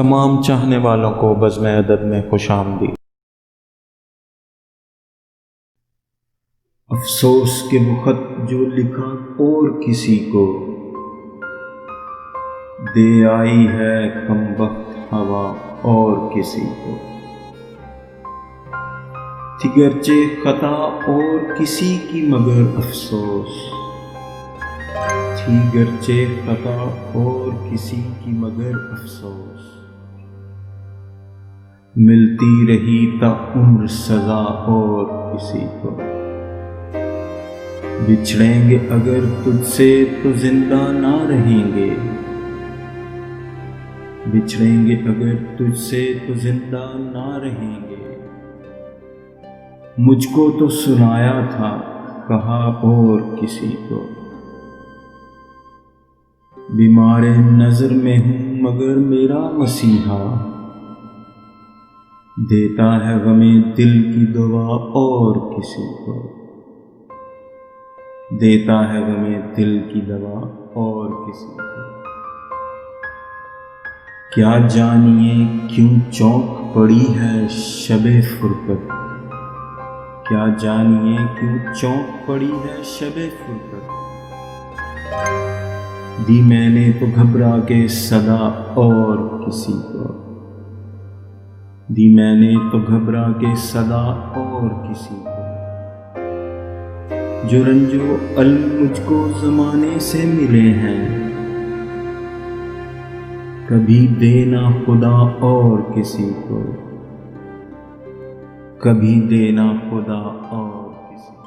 तमाम चाहने वालों को बज़्म अदद में खुशामदीद। अफसोस के वो खत जो लिखा और किसी को, दे आई है कमबख्त हवा और किसी को। थी गर्चे खता और किसी की मगर अफसोस, थी गर्चे खता और किसी की मगर अफसोस। मिलती रही ता उम्र सजा और किसी को, बिछड़ेंगे अगर तुझसे तो जिंदा ना रहेंगे, बिछड़ेंगे अगर तुझसे तो जिंदा ना रहेंगे। मुझको तो सुनाया था कहा और किसी को, बीमारे नजर में हूं मगर मेरा मसीहा, देता है गमे दिल की दवा और किसी को, देता है गमे दिल की दवा और किसी को। क्या जानिए क्यों चौंक पड़ी है शबे फुरकत, क्या जानिए क्यों चौंक पड़ी है शबे फुरकत। दी मैंने तो घबरा के सदा और किसी को, दी मैंने तो घबरा के सदा और किसी को। जो रंजो अल मुझको ज़माने से मिले हैं, कभी देना खुदा और किसी को, कभी देना खुदा और किसी को।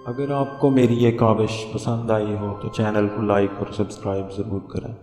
अगर आपको मेरी ये काविश पसंद आई हो तो चैनल को लाइक और सब्सक्राइब ज़रूर करें।